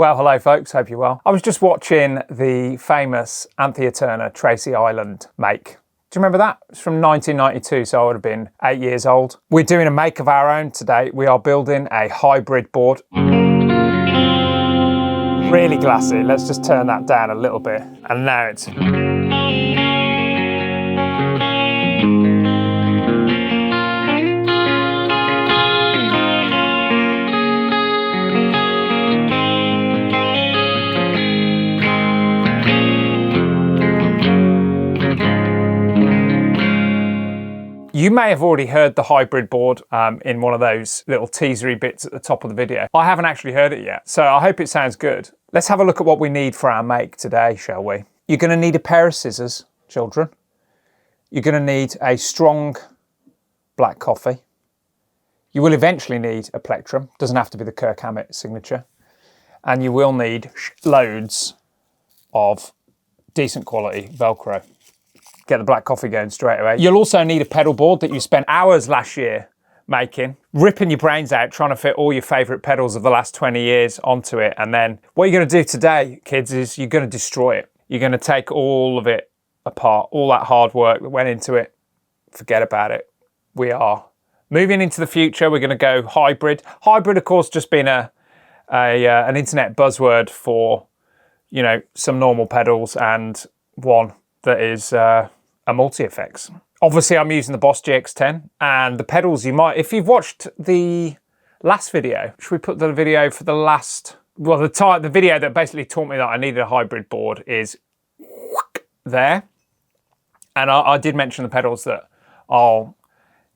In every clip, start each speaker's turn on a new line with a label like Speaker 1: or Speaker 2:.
Speaker 1: Well, hello folks, hope you're well. I was just watching the famous Anthea Turner Tracy Island make. Do you remember that? It's from 1992, so I would have been 8 years old. We're doing a make of our own today. We are building a hybrid board. Really glassy. Let's just turn that down a little bit. And now it's... You may have already heard the hybrid board in one of those little teasery bits at the top of the video. I haven't actually heard it yet, so I hope it sounds good. Let's have a look at what we need for our make today, shall we? You're going to need a pair of scissors, children. You're going to need a strong black coffee. You will eventually need a plectrum. Doesn't have to be the Kirk Hammett signature. And you will need loads of decent quality Velcro. Get the black coffee going straight away. You'll also need a pedal board that you spent hours last year making, ripping your brains out trying to fit all your favourite pedals of the last 20 years onto it. And then what you're going to do today, kids, is you're going to destroy it. You're going to take all of it apart, all that hard work that went into it. Forget about it. We are moving into the future. We're going to go hybrid. Hybrid, of course, just being an internet buzzword for, you know, some normal pedals and one that is a multi-effects. Obviously, I'm using the Boss GX10, and the pedals you might, if you've watched the last video, should we put the video for the last, well, the video that basically taught me that I needed a hybrid board is there. And I did mention the pedals that I'll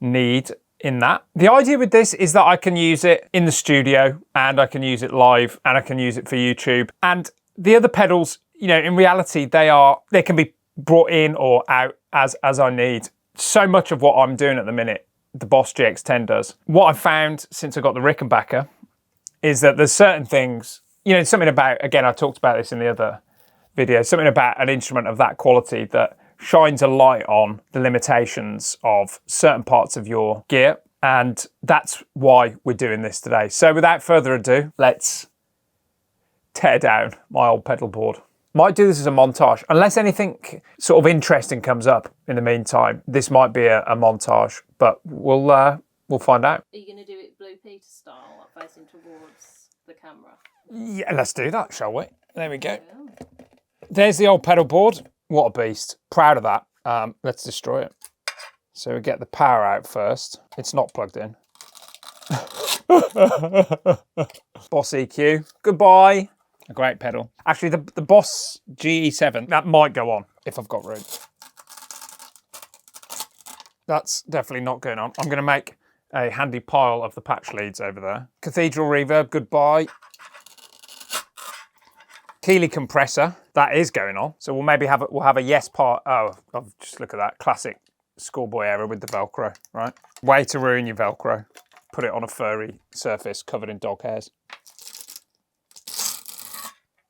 Speaker 1: need in that. The idea with this is that I can use it in the studio, and I can use it live, and I can use it for YouTube. And the other pedals, you know, in reality, they can be brought in or out as I need. So much of what I'm doing at the minute, the Boss GX10 does. What I've found since I got the Rickenbacker is that there's certain things, you know, something about, again, I talked about this in the other video, something about an instrument of that quality that shines a light on the limitations of certain parts of your gear. And that's why we're doing this today. So without further ado, let's tear down my old pedal board. Might do this as a montage, unless anything sort of interesting comes up in the meantime. This might be a montage, but we'll find out.
Speaker 2: Are you going to do it Blue Peter style, facing towards the camera?
Speaker 1: Yeah, let's do that, shall we? There we go. Yeah. There's the old pedal board. What a beast. Proud of that. Let's destroy it. So we get the power out first. It's not plugged in. Boss EQ. Goodbye. A great pedal. Actually, the Boss GE7, that might go on if I've got room. That's definitely not going on. I'm going to make a handy pile of the patch leads over there. Cathedral reverb, goodbye. Keeley compressor, that is going on. So we'll maybe have a yes part. Oh, just look at that classic schoolboy error with the Velcro, right? Way to ruin your Velcro. Put it on a furry surface covered in dog hairs.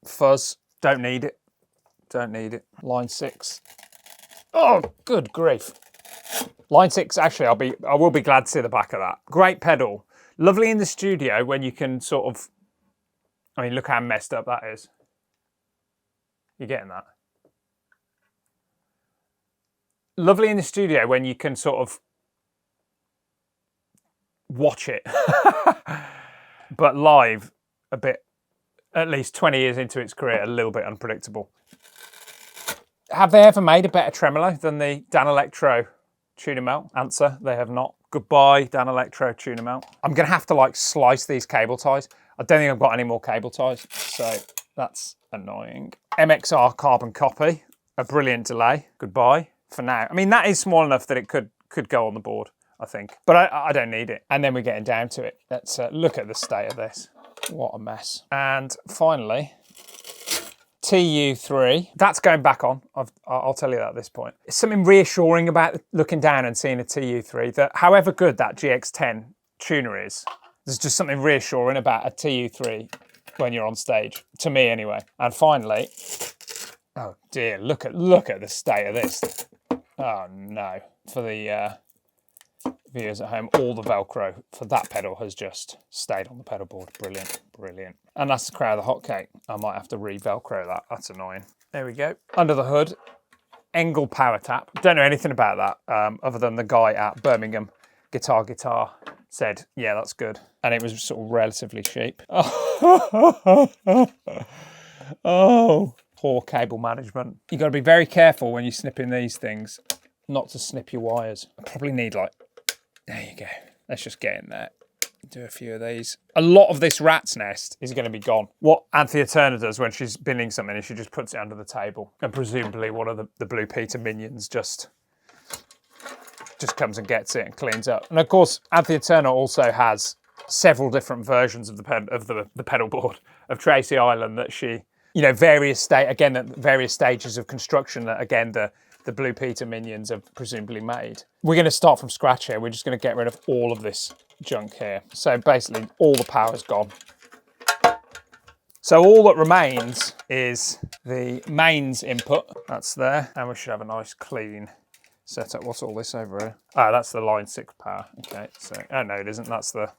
Speaker 1: Fuzz, don't need it. Don't need it. Line 6. Oh, good grief. Line 6, actually, I will be glad to see the back of that. Great pedal. Lovely in the studio when you can sort of, I mean, look how messed up that is. You're getting that? Lovely in the studio when you can sort of watch it. But live, a bit, at least 20 years into its career, a little bit unpredictable. Have they ever made a better tremolo than the Dan Electro tuner melt? Answer, they have not. Goodbye, Dan Electro tuner melt. I'm gonna have to like slice these cable ties. I don't think I've got any more cable ties, so that's annoying. MXR carbon copy, a brilliant delay. Goodbye for now. I mean, that is small enough that it could go on the board, I think, but I don't need it. And then we're getting down to it. Let's look at the state of this. What a mess. And finally, TU3. That's going back on. I'll tell you that at this point. It's something reassuring about looking down and seeing a TU3 that however good that GX10 tuner is, there's just something reassuring about a TU3 when you're on stage, to me anyway. And finally, oh dear, look at the state of this. Oh no, for the viewers at home, all the Velcro for that pedal has just stayed on the pedal board. Brilliant, brilliant. And that's the crown of the hotcake. I might have to re-Velcro that. That's annoying. There we go. Under the hood, Engel power tap. Don't know anything about that other than the guy at Birmingham Guitar said, yeah, that's good. And it was sort of relatively cheap. Oh, poor cable management. You've got to be very careful when you're snipping these things not to snip your wires. I probably need like, there you go. Let's just get in there. Do a few of these. A lot of this rat's nest is going to be gone. What Anthea Turner does when she's binning something is she just puts it under the table. And presumably one of the Blue Peter minions just comes and gets it and cleans up. And of course, Anthea Turner also has several different versions of the pedal board of Tracy Island that she, you know, various stages of construction that again the Blue Peter minions have presumably made. We're going to start from scratch here. We're just going to get rid of all of this junk here. So basically all the power's gone. So all that remains is the mains input. That's there. And we should have a nice clean setup. What's all this over here? Oh, that's the line 6 power. Okay, so, oh no, it isn't. That's the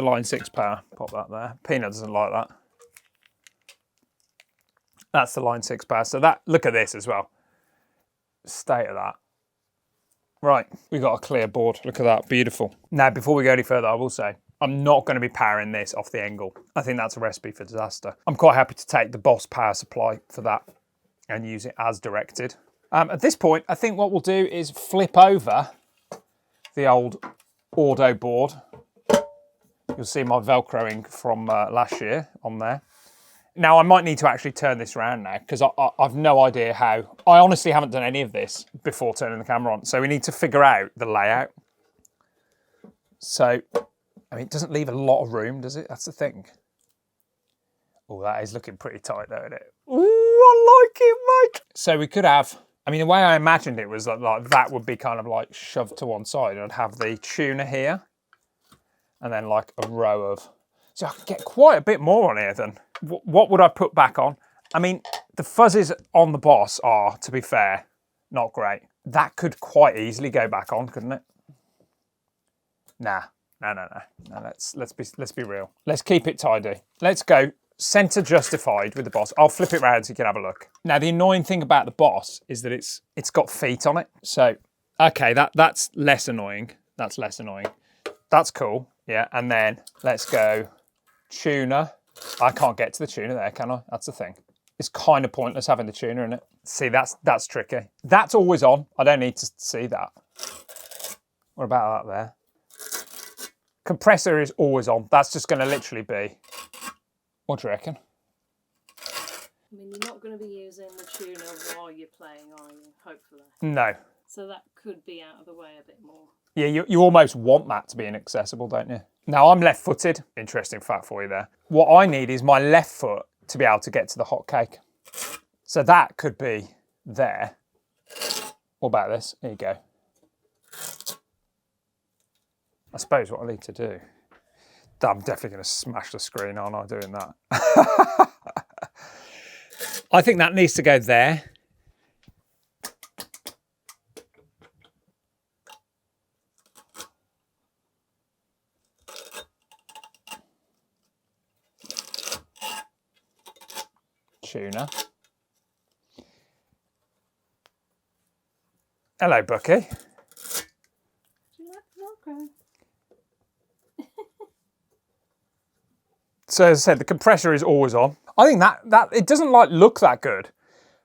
Speaker 1: line 6 power. Pop that there. Peanut doesn't like that. That's the line 6 power. So that, look at this as well. State of that. Right, we've got a clear board. Look at that, beautiful. Now, before we go any further, I will say, I'm not going to be powering this off the Engel. I think that's a recipe for disaster. I'm quite happy to take the Boss power supply for that and use it as directed. At this point, I think what we'll do is flip over the old Auto board. You'll see my Velcroing from last year on there. Now, I might need to actually turn this around now because I've no idea how. I honestly haven't done any of this before turning the camera on. So we need to figure out the layout. So, I mean, it doesn't leave a lot of room, does it? That's the thing. Oh, that is looking pretty tight though, isn't it? Ooh, I like it, mate. So we could have, I mean, the way I imagined it was like that would be kind of like shoved to one side. I'd have the tuner here and then like a row of, so I could get quite a bit more on here than, what would I put back on? I mean, the fuzzes on the Boss are, to be fair, not great. That could quite easily go back on, couldn't it? Nah, no. Let's be real. Let's keep it tidy. Let's go center justified with the Boss. I'll flip it round so you can have a look. Now, the annoying thing about the Boss is that it's got feet on it. So, okay, that's less annoying. That's less annoying. That's cool. Yeah, and then let's go tuner. I can't get to the tuner there, can I? That's the thing. It's kind of pointless having the tuner in it. See, that's tricky. That's always on. I don't need to see that. What about that there? Compressor is always on. That's just going to literally be, what do you reckon?
Speaker 2: I mean, you're not going to be using the tuner while you're playing, are you? Hopefully.
Speaker 1: No.
Speaker 2: So that could be out of the way a bit more.
Speaker 1: Yeah, you almost want that to be inaccessible, don't you? Now, I'm left-footed. Interesting fact for you there. What I need is my left foot to be able to get to the hot cake. So that could be there. What about this? There you go. I suppose what I need to do, I'm definitely going to smash the screen, aren't I, doing that? I think that needs to go there. Tuner. Hello, Bucky.
Speaker 2: Do you like Velcro?
Speaker 1: So as I said, the compressor is always on. I think that it doesn't like look that good,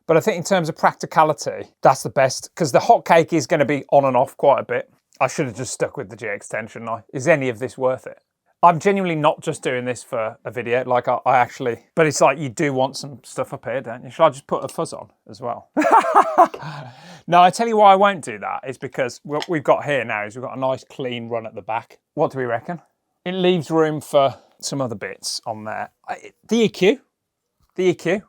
Speaker 1: but I think in terms of practicality, that's the best because the hot cake is going to be on and off quite a bit. I should have just stuck with the GX tension. Is any of this worth it? I'm genuinely not just doing this for a video, like I actually, but it's like you do want some stuff up here, don't you? Should I just put a fuzz on as well? No, I tell you why I won't do that is because what we've got here now is we've got a nice clean run at the back. What do we reckon? It leaves room for some other bits on there. The EQ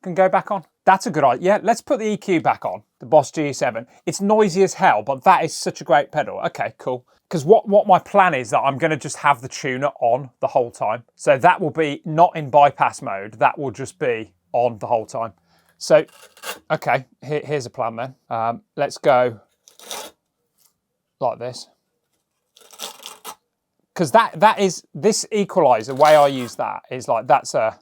Speaker 1: can go back on. That's a good idea. Yeah, let's put the EQ back on, the Boss G7. It's noisy as hell, but that is such a great pedal. Okay, cool. Because what my plan is that I'm going to just have the tuner on the whole time. So that will be not in bypass mode. That will just be on the whole time. So, okay, here's a plan then. Let's go like this. Because that is, this equalizer, the way I use that is like, that's a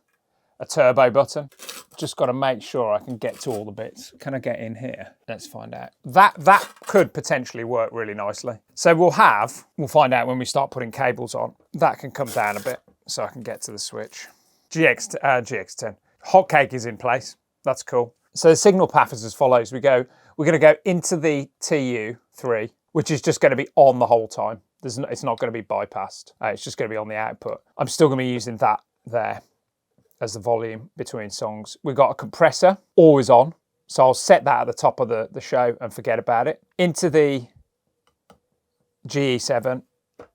Speaker 1: turbo button. Just got to make sure I can get to all the bits. Can I get in here? Let's find out. That could potentially work really nicely. So we'll find out when we start putting cables on. That can come down a bit so I can get to the switch. GX10. Hotcake is in place. That's cool. So the signal path is as follows. We're going to go into the TU3, which is just going to be on the whole time. It's not going to be bypassed. It's just going to be on the output. I'm still going to be using that there as the volume between songs. We've got a compressor, always on. So I'll set that at the top of the show and forget about it. Into the GE7,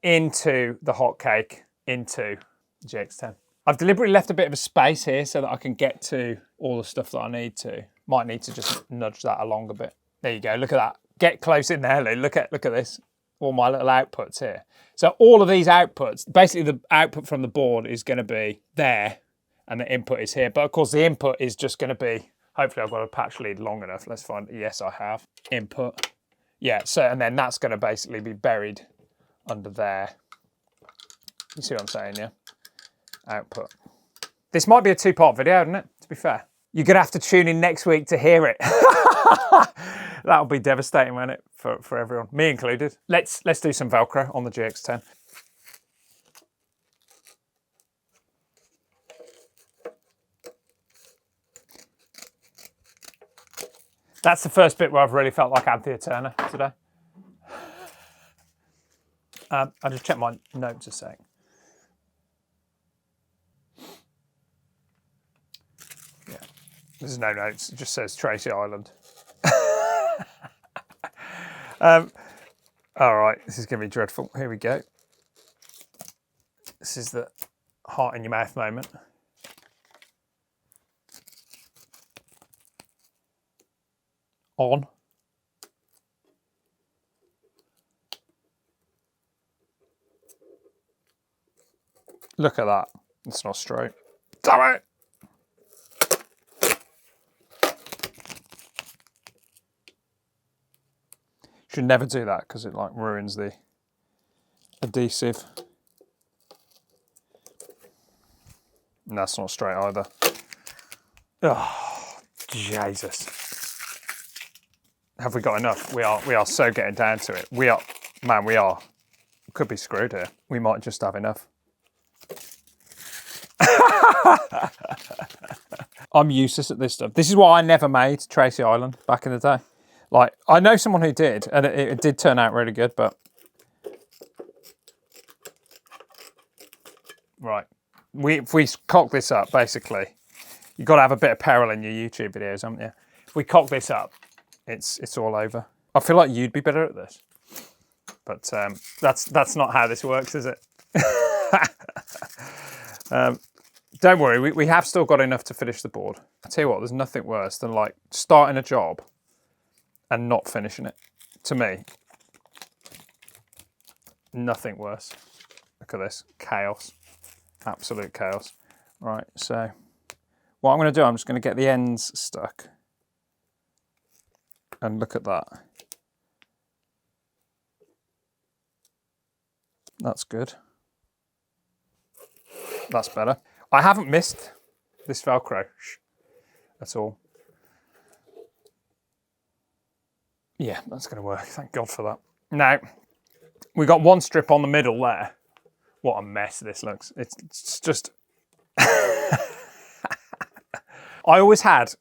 Speaker 1: into the Hotcake, into GX10. I've deliberately left a bit of a space here so that I can get to all the stuff that I need to. Might need to just nudge that along a bit. There you go, look at that. Get close in there, Lou. Look at this. All my little outputs here. So all of these outputs, basically the output from the board is going to be there and the input is here. But of course the input is just going to be, hopefully I've got a patch lead long enough. Let's find, yes I have. Input. Yeah, so and then that's going to basically be buried under there. You see what I'm saying, yeah? Output. This might be a two-part video, isn't it? To be fair. You're going to have to tune in next week to hear it. That'll be devastating, won't it, for everyone, me included. Let's do some Velcro on the GX10. That's the first bit where I've really felt like Anthea Turner today. I'll just check my notes a sec. Yeah, there's no notes. It just says Tracy Island. All right, this is going to be dreadful. Here we go. This is the heart in your mouth moment. On. Look at that. It's not straight. Damn it! Should never do that because it like ruins the adhesive. And that's not straight either. Oh, Jesus. Have we got enough? We are so getting down to it. We could be screwed here. We might just have enough. I'm useless at this stuff. This is why I never made Tracy Island back in the day. Like, I know someone who did, and it did turn out really good, but... Right. If we cock this up, basically, you've got to have a bit of peril in your YouTube videos, haven't you? If we cock this up, it's all over. I feel like you'd be better at this. But that's not how this works, is it? Don't worry, we have still got enough to finish the board. I tell you what, there's nothing worse than like starting a job and not finishing it. To me, nothing worse. Look at this, chaos, absolute chaos. Right, so what I'm going to do, I'm just going to get the ends stuck. And look at that. That's good. That's better. I haven't missed this Velcro at all. Yeah, that's going to work. Thank God for that. Now, we got one strip on the middle there. What a mess this looks. It's just... I always had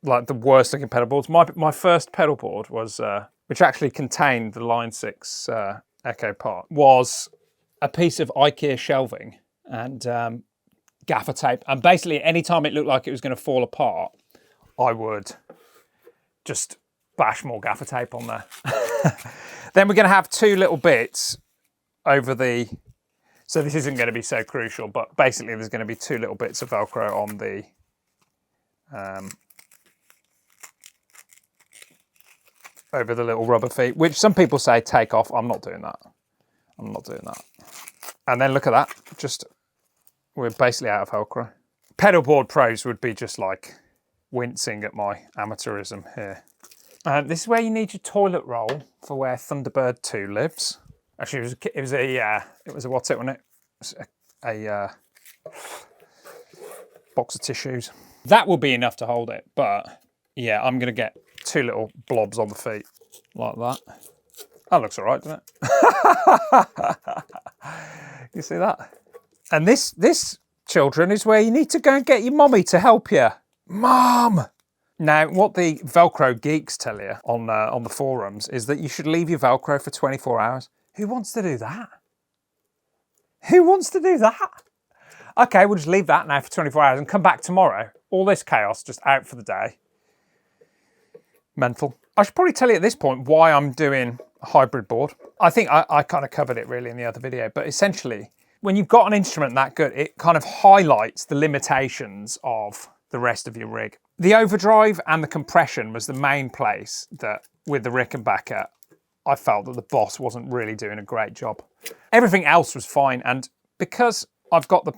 Speaker 1: like the worst looking pedal boards. My first pedal board was, which actually contained the Line 6 Echo part, was a piece of IKEA shelving and gaffer tape. And basically anytime it looked like it was going to fall apart, I would just bash more gaffer tape on there. Then we're going to have two little bits over the, so this isn't going to be so crucial, but basically there's going to be two little bits of Velcro on the over the little rubber feet, which some people say take off. I'm not doing that. I'm not doing that. And then look at that. Just, we're basically out of Velcro. Pedalboard pros would be just like wincing at my amateurism here. This is where you need your toilet roll for where Thunderbird 2 lives. Actually, it was a what's it, wasn't it? It was a box of tissues. That will be enough to hold it, but yeah, I'm gonna get 2 little blobs on the feet like that. That looks all right, doesn't it? You see that? And this, children, is where you need to go and get your mommy to help you. Mom! Now, what the Velcro geeks tell you on the forums is that you should leave your Velcro for 24 hours. Who wants to do that? Who wants to do that? Okay, we'll just leave that now for 24 hours and come back tomorrow. All this chaos just out for the day. Mental. I should probably tell you at this point why I'm doing a hybrid board. I think I kind of covered it really in the other video, but essentially, when you've got an instrument that good, it kind of highlights the limitations of the rest of your rig. The overdrive and the compression was the main place that, with the Rickenbacker, I felt that the Boss wasn't really doing a great job. Everything else was fine, and because I've got the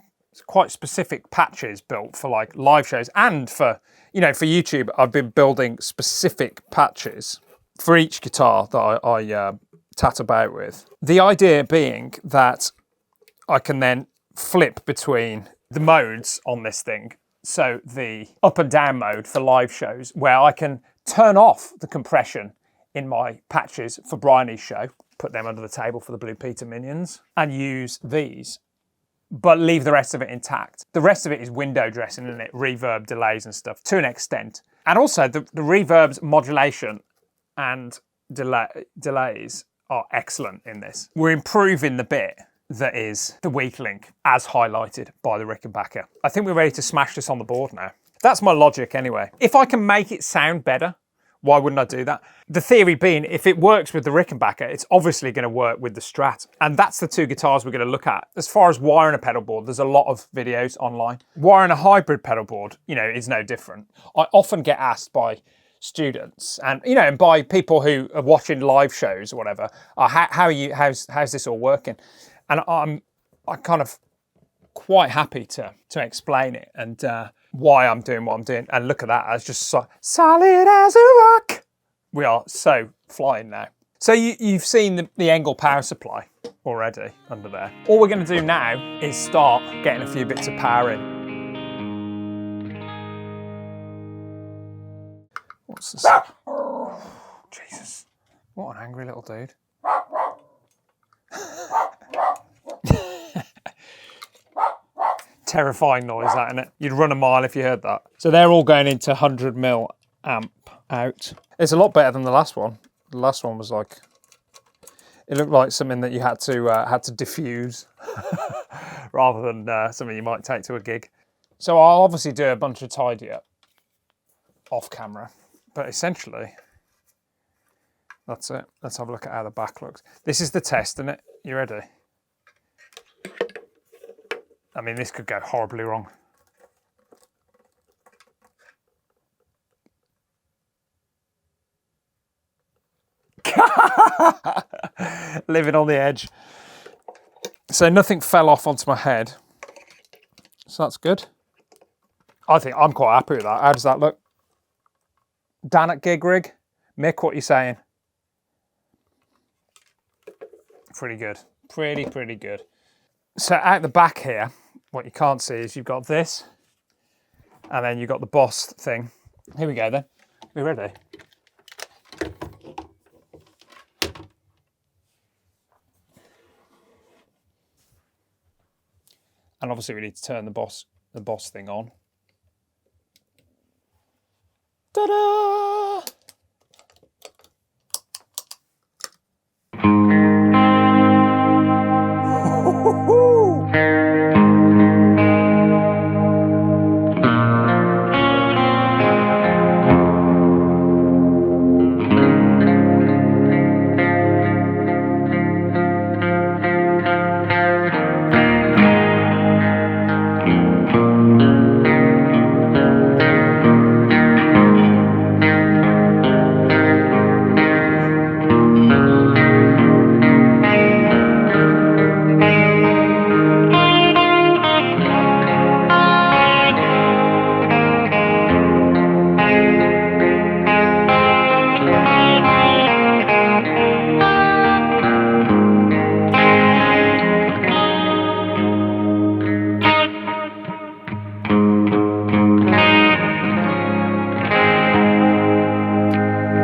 Speaker 1: quite specific patches built for like live shows and for, you know, for YouTube, I've been building specific patches for each guitar that I tat about with. The idea being that I can then flip between the modes on this thing. So the up and down mode for live shows, where I can turn off the compression in my patches for Bryony's show, put them under the table for the Blue Peter minions, and use these, but leave the rest of it intact. The rest of it is window dressing, isn't it? Reverb, delays and stuff, to an extent. And also the reverb's modulation and delays are excellent in this. We're improving the bit that is the weak link, as highlighted by the Rickenbacker. I think we're ready to smash this on the board now. That's my logic anyway. If I can make it sound better, why wouldn't I do that? The theory being, if it works with the Rickenbacker, it's obviously going to work with the Strat. And that's the 2 guitars we're going to look at. As far as wiring a pedal board, there's a lot of videos online. Wiring a hybrid pedal board, you know, is no different. I often get asked by students and, you know, and by people who are watching live shows or whatever, how's this all working? And I'm kind of quite happy to explain it and why I'm doing what I'm doing. And look at that, it's just so solid as a rock. We are so flying now. So you've seen the Engel power supply already under there. All we're going to do now is start getting a few bits of power in. What's this? Oh, Jesus, what an angry little dude. Terrifying noise, that, isn't it? You'd run a mile if you heard that. So they're all going into 100 mil amp out. It's a lot better than the last one. The last one was like, it looked like something that you had to diffuse rather than something you might take to a gig. So I'll obviously do a bunch of tidy up off camera, but essentially that's it. Let's have a look at how the back looks. This is the test, isn't it? You ready? I mean, this could go horribly wrong. Living on the edge. So nothing fell off onto my head. So that's good. I think I'm quite happy with that. How does that look? Dan at Gig Rig? Mick, what are you saying? Pretty good. Pretty good. So out the back here, what you can't see is you've got this, and then you've got the Boss thing. Here we go then. We ready? And obviously we need to turn the Boss thing on. Ta-da!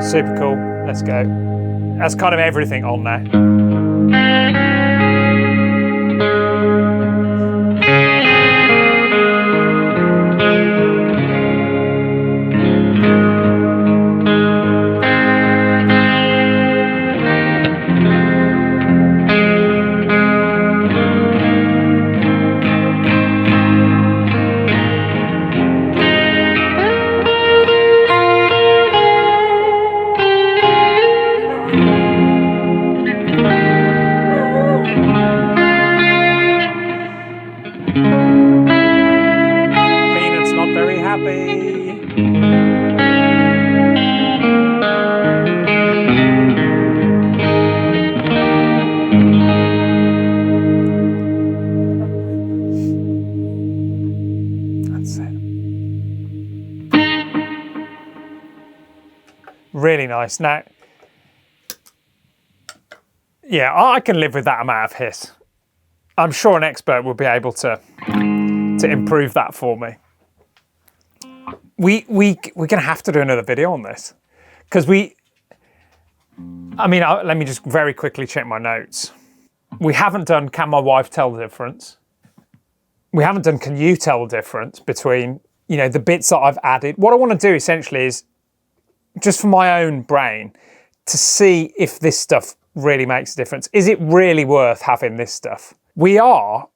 Speaker 1: Super cool. Let's go. That's kind of everything on there. Peanut's not very happy. That's it. Really nice. Now, yeah, I can live with that amount of hiss. I'm sure an expert will be able to improve that for me. We're going to have to do another video on this because let me just very quickly check my notes. We haven't done can my wife tell the difference? We haven't done can you tell the difference between, the bits that I've added. What I want to do essentially is just for my own brain to see if this stuff really makes a difference. Is it really worth having this stuff? We are,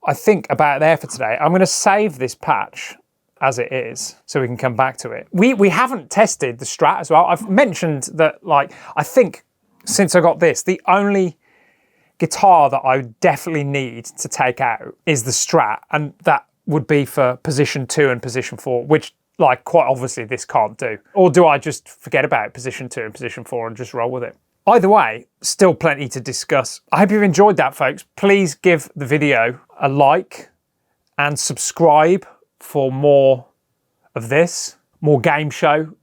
Speaker 1: I think, about there for today. I'm going to save this patch as it is so we can come back to it. We haven't tested the Strat as well. I've mentioned that, I think since I got this, the only guitar that I would definitely need to take out is the Strat, and that would be for position 2 and position 4, which quite obviously this can't do. Or do I just forget about position 2 and position 4 and just roll with it? Either way, still plenty to discuss. I hope you've enjoyed that, folks. Please give the video a like and subscribe for more of this, more game show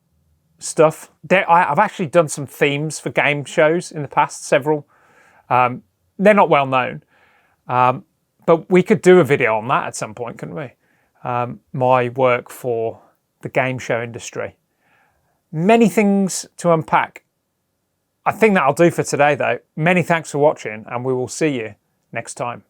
Speaker 1: stuff. I've actually done some themes for game shows in the past, several. They're not well known, but we could do a video on that at some point, couldn't we? My work for the game show industry. Many things to unpack. I think that'll do for today, though. Many thanks for watching, and we will see you next time.